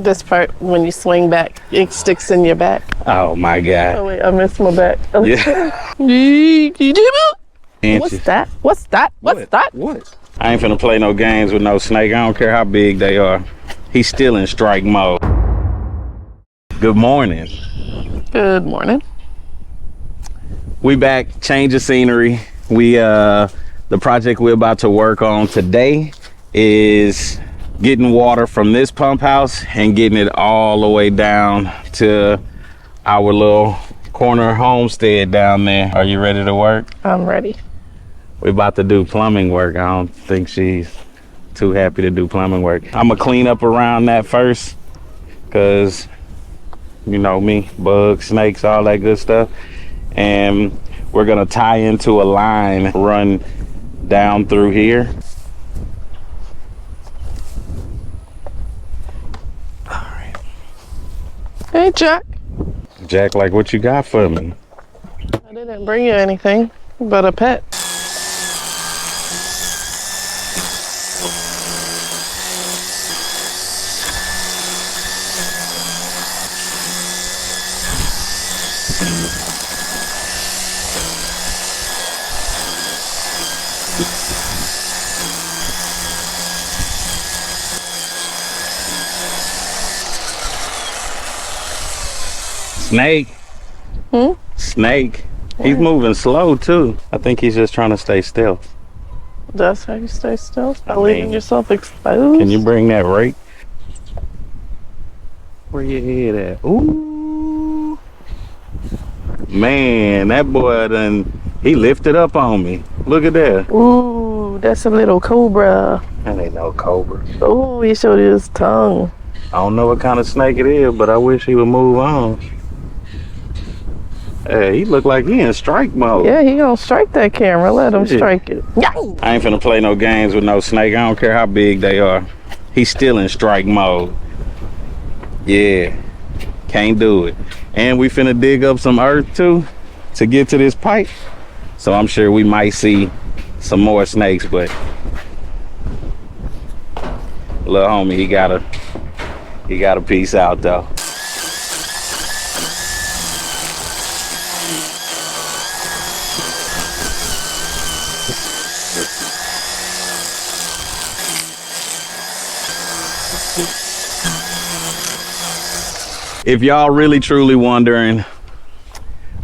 This part, when you swing back, it sticks in your back. Oh my God. Oh wait, I missed my back. Yeah. What's that? What's that? What's that? What? I ain't finna play no games with no snake. I don't care how big they are. He's still in strike mode. Good morning. Good morning. We back, change of scenery. The project we're about to work on today is getting water from this pump house and getting it all the way down to our little corner homestead down there. Are you ready to work? I'm ready. We're about to do plumbing work. I don't think she's too happy to do plumbing work. I'm gonna clean up around that first, cause you know me, bugs, snakes, all that good stuff. And we're gonna tie into a line, run down through here. All right. Hey, Jack. Jack, like, what you got for me? I didn't bring you anything but a pet. Snake. Snake. He's moving slow too. I think he's just trying to stay still. That's how you stay still? By leaving yourself exposed? Can you bring that rake? Where your head at? Ooh. Man, that boy he lifted up on me. Look at that. Ooh, that's a little cobra. That ain't no cobra. Oh, he showed his tongue. I don't know what kind of snake it is, but I wish he would move on. Hey, he look like he in strike mode. Yeah, he gonna strike that camera. Let him strike it. I ain't finna play no games with no snake. I don't care how big they are. He's still in strike mode. Yeah, can't do it. And we finna dig up some earth too to get to this pipe. So I'm sure we might see some more snakes, but little homie, he gotta peace out though. If y'all really truly wondering,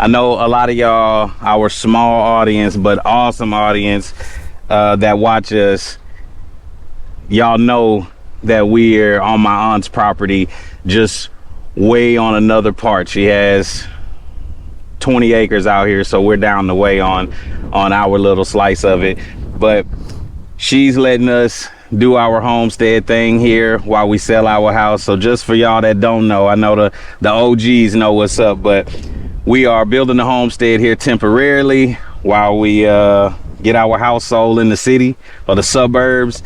I know a lot of y'all, our small audience but awesome audience that watch us, y'all know that we're on my aunt's property, just way on another part. She has 20 acres out here, so we're down the way on our little slice of it. But she's letting us do our homestead thing here while we sell our house. So just for y'all that don't know, I know the OGs know what's up, but we are building the homestead here temporarily while we get our house sold in the city or the suburbs.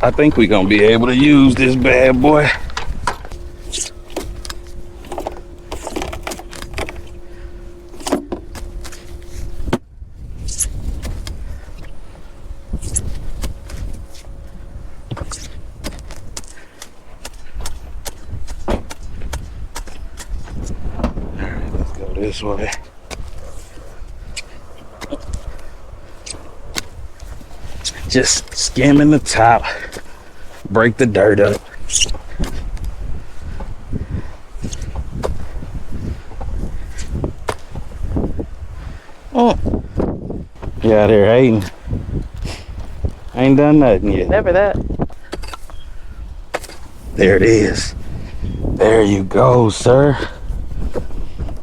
I think we're gonna be able to use this bad boy. All right, let's go this way. Just skimming the top, break the dirt up. You out here hating? Ain't done nothing yet. Never that. There it is. There you go, sir.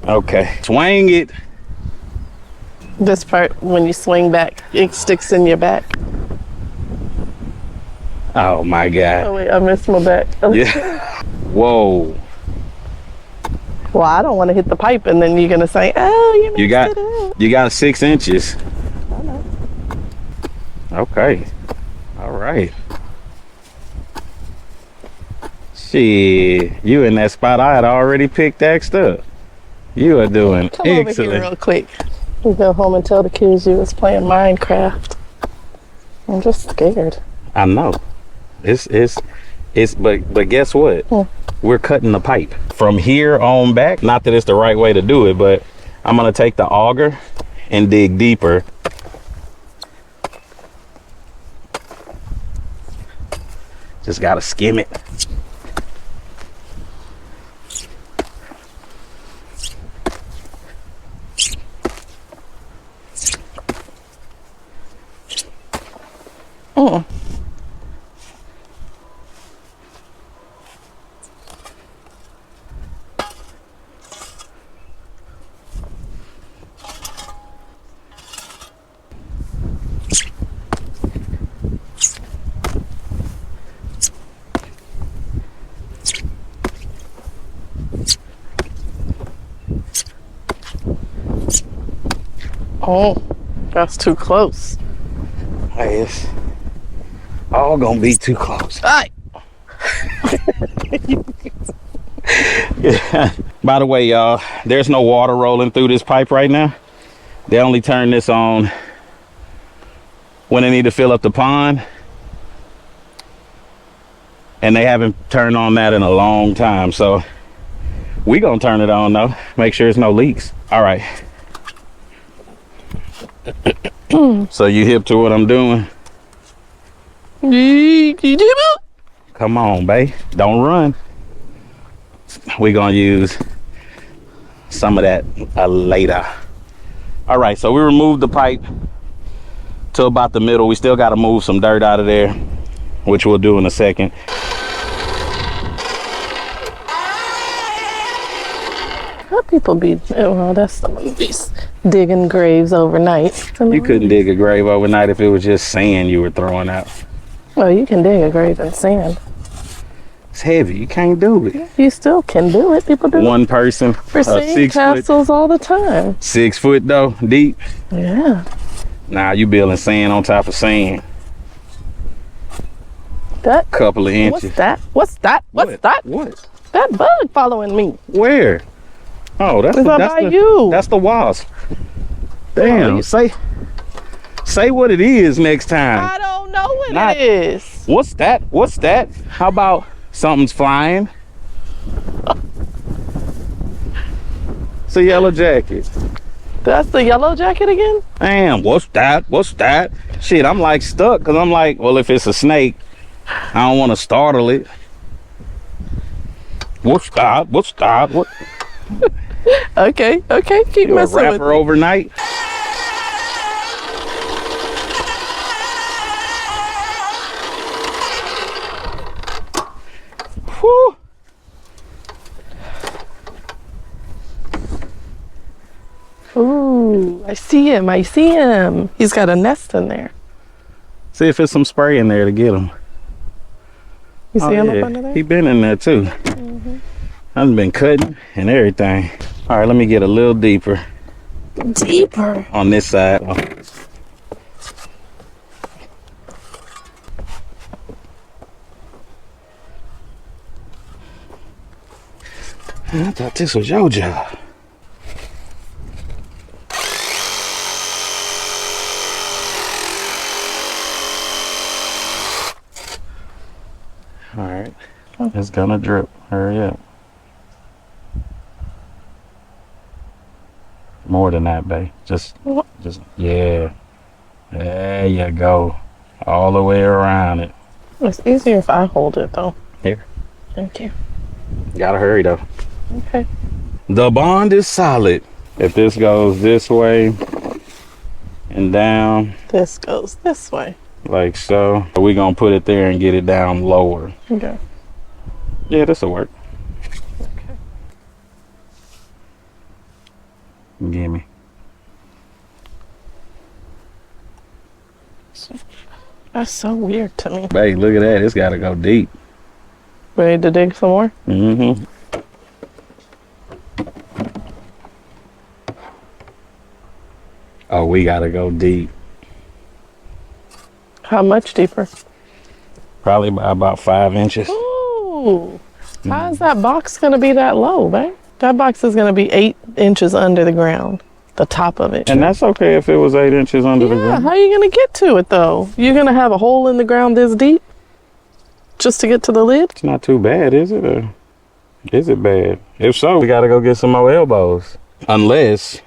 Okay, swing it. This part, when you swing back, it sticks in your back. Oh my God. Oh wait, I missed my back. Yeah. Whoa. Well, I don't want to hit the pipe, and then you're gonna say, "Oh, you messed it up." You got 6 inches. I know. Okay. All right. Shit, you in that spot I had already pickaxed up. You are doing Come over here real quick. You go home and tell the kids you was playing Minecraft. I'm just scared. I know. But guess what? We're cutting the pipe from here on back. Not that it's the right way to do it, but I'm gonna take the auger and dig deeper. Just gotta skim it. Oh, that's too close. Hey, it's all gonna be too close. Hey. Yeah. By the way, y'all, there's no water rolling through this pipe right now. They only turn this on when they need to fill up the pond. And they haven't turned on that in a long time. So we gonna turn it on though. Make sure there's no leaks. All right. So you hip to what I'm doing? Come on, babe. Don't run. We're gonna use some of that later. All right, so we removed the pipe to about the middle. We still got to move some dirt out of there, which we'll do in a second. How people be, well, that's the movies, digging graves overnight. You couldn't dig a grave overnight if it was just sand you were throwing out. Well, you can dig a grave in sand. It's heavy. You can't do it. You still can do it. People do One person. We're seeing castles all the time. 6 foot though, deep. Yeah. Nah, you building sand on top of sand. That Couple of inches. What's that? What's that? What's that? What? That bug following me. Where? Oh, that's that's the wasp. Damn. Oh, Say what it is next time. I don't know what it is. What's that? What's that? How about something's flying? It's a yellow jacket. That's the yellow jacket again? Damn, what's that? What's that? Shit, I'm like stuck because I'm like, well, if it's a snake, I don't want to startle it. What's that? What's that? What? Okay, keep You a messing with rapper me. overnight? Whew. Ooh, I see him. He's got a nest in there. See if there's some spray in there to get him. You see him up under there? He been in there too. I've been cutting and everything. All right, let me get a little deeper. Deeper. On this side. I thought this was your job. All right, it's gonna drip. Hurry up. More than that, babe. Just, yeah. There you go. All the way around it. It's easier if I hold it though. Here. Thank you. Gotta hurry though. Okay. The bond is solid. If this goes this way and down. This goes this way. Like so. We're gonna put it there and get it down lower. Okay. Yeah, this'll work. Okay. Gimme. That's so weird to me. Hey, look at that. It's got to go deep. Ready to dig some more? Mm-hmm. Oh, we got to go deep. How much deeper? Probably by about 5 inches. Ooh. How is that box going to be that low, babe? That box is going to be 8 inches under the ground. The top of it. And that's okay if it was 8 inches under the ground. How are you going to get to it, though? You're going to have a hole in the ground this deep? Just to get to the lid? It's not too bad, is it? Or is it bad? If so, we got to go get some more elbows. Unless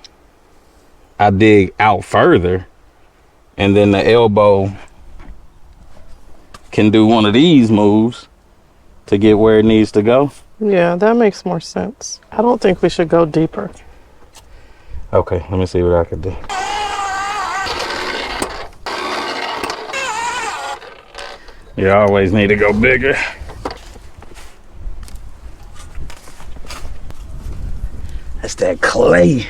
I dig out further and then the elbow can do one of these moves to get where it needs to go. Yeah, that makes more sense. I don't think we should go deeper. Okay, let me see what I can do. You always need to go bigger. That's that clay.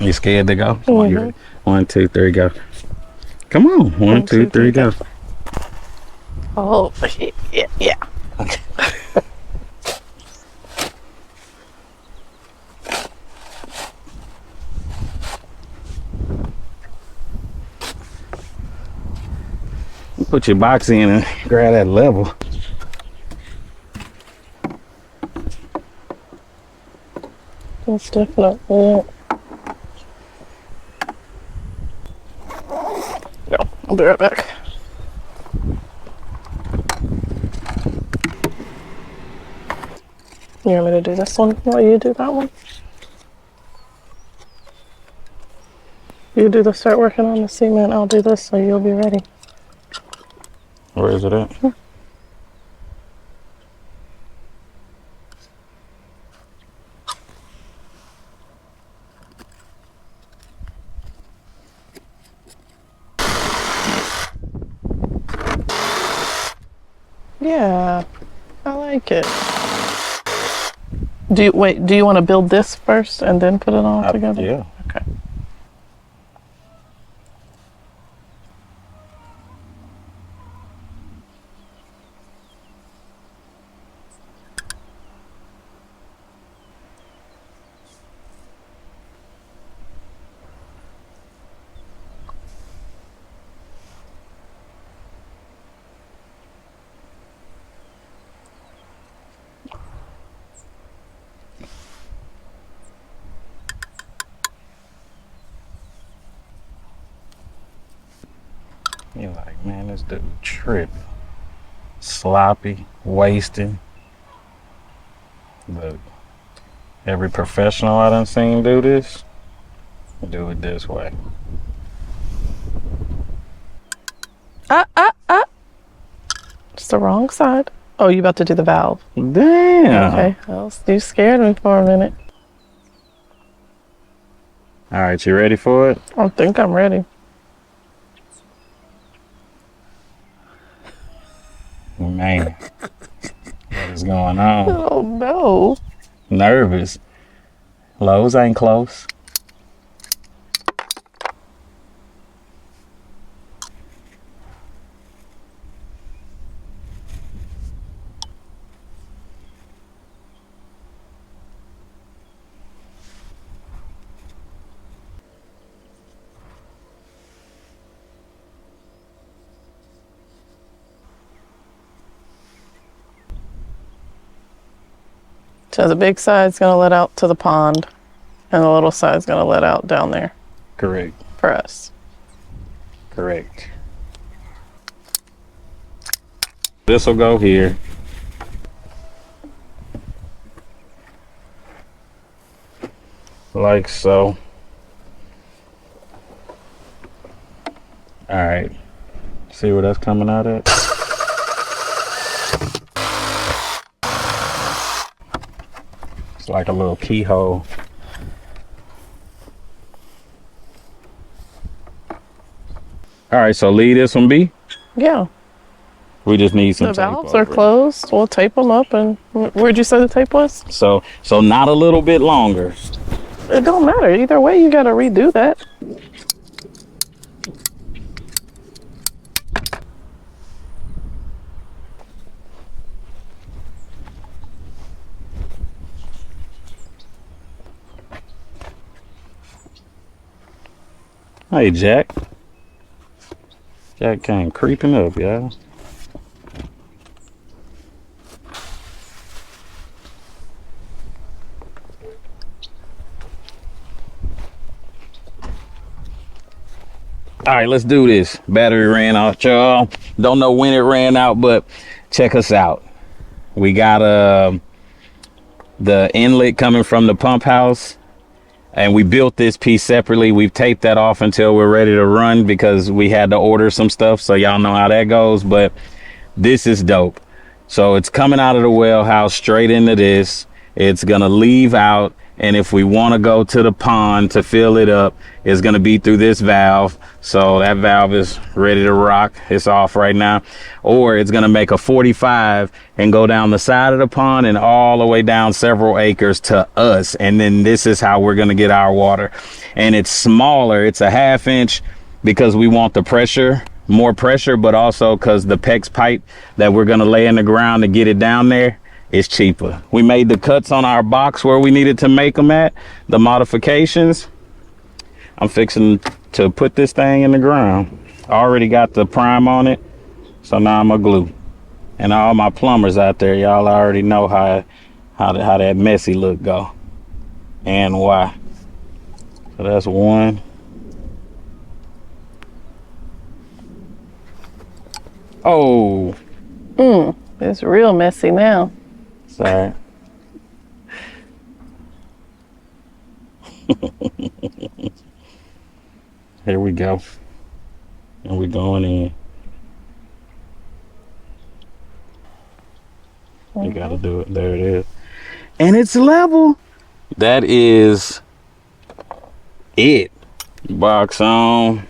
You scared to go? Come on, you ready? 1, 2, 3, go. Come on. 1, 2, 3, go. Oh, yeah. Okay. Put your box in and grab that level. That's definitely it. No, I'll be right back. You want me to do this one while you do that one? You do the start working on the cement, I'll do this so you'll be ready. Where is it at? Yeah, I like it. Do you want to build this first and then put it all together? Yeah. Okay. You're like, man, this dude tripping. Sloppy, wasting. But every professional I done seen do this, do it this way. It's the wrong side. Oh, you about to do the valve? Damn. Okay. Well, you scared me for a minute. All right, you ready for it? I think I'm ready. Man, what is going on? Oh no. Nervous. Lowe's ain't close. So the big side's gonna let out to the pond, and the little side's gonna let out down there Correct. for us. Correct. This will go here. Like so. All right. See where that's coming out at? It's like a little keyhole. All right, so leave this one be. Yeah. We just need some The tape valves are over it. closed. We'll tape them up. And where'd you say the tape was? So not a little bit longer. It don't matter. Either way, you got to redo that. Hey, Jack. Jack came creeping up, y'all. All right, let's do this. Battery ran out, y'all. Don't know when it ran out, but check us out. We got the inlet coming from the pump house, and we built this piece separately. We've taped that off until we're ready to run because we had to order some stuff, so y'all know how that goes. But this is dope. So it's coming out of the well house straight into this. It's gonna leave out, and if we want to go to the pond to fill it up, it's gonna be through this valve. So that valve is ready to rock. It's off right now. Or it's gonna make a 45 and go down the side of the pond and all the way down several acres to us. And then this is how we're gonna get our water. And it's smaller. It's a 1/2 inch because we want the pressure, more pressure, but also because the PEX pipe that we're gonna lay in the ground to get it down there is cheaper. We made the cuts on our box where we needed to make them at, the modifications. I'm fixing to put this thing in the ground. I already got the prime on it, so now I'm gonna glue. And all my plumbers out there, y'all already know how that messy look go and why. So that's one. Oh, It's real messy now. sorry. Here we go. And we're going in. You gotta do it. There it is. And it's level. That is it. Box on.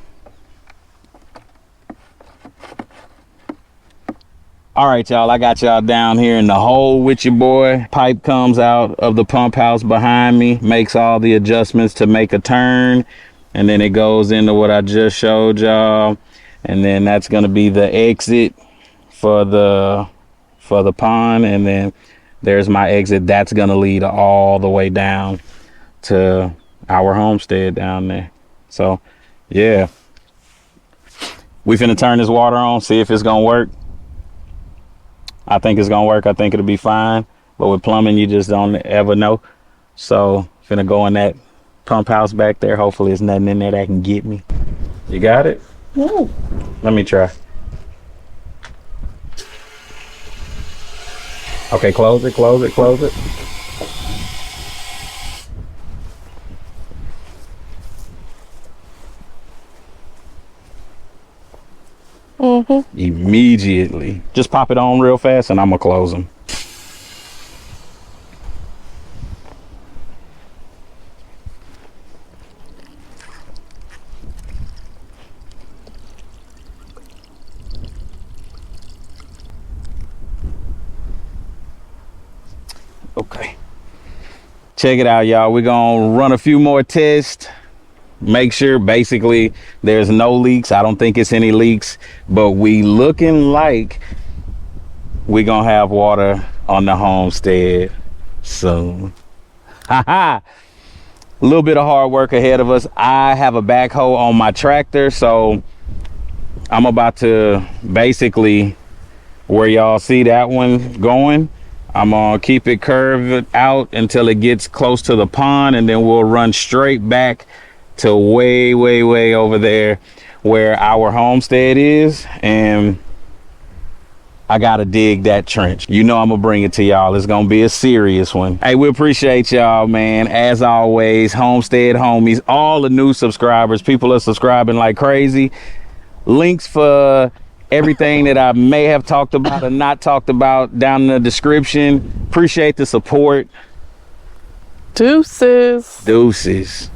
All right, y'all, I got y'all down here in the hole with your boy. Pipe comes out of the pump house behind me, makes all the adjustments to make a turn, and then it goes into what I just showed y'all. And then that's gonna be the exit for the pond, and then there's my exit. That's gonna lead all the way down to our homestead down there. So yeah, we finna turn this water on, see if it's gonna work. I think it's gonna work. I think it'll be fine. But with plumbing, you just don't ever know. So finna go in that pump house back there. Hopefully there's nothing in there that can get me. You got it? Ooh. Let me try. Okay, close it, close it, close it. Immediately. Just pop it on real fast and I'm gonna close them. Okay. Check it out, y'all. We're gonna run a few more tests. Make sure basically there's no leaks. I don't think it's any leaks, but we looking like we gonna have water on the homestead soon. Haha. A little bit of hard work ahead of us. I have a backhoe on my tractor, so I'm about to basically, where y'all see that one going, I'm gonna keep it curved out until it gets close to the pond, and then we'll run straight back to way over there where our homestead is, and I gotta dig that trench. You know I'm gonna bring it to y'all. It's gonna be a serious one. Hey, we appreciate y'all, man. As always, Homestead Homies, all the new subscribers, people are subscribing like crazy. Links for everything that I may have talked about or not talked about down in the description. Appreciate the support. Deuces. Deuces.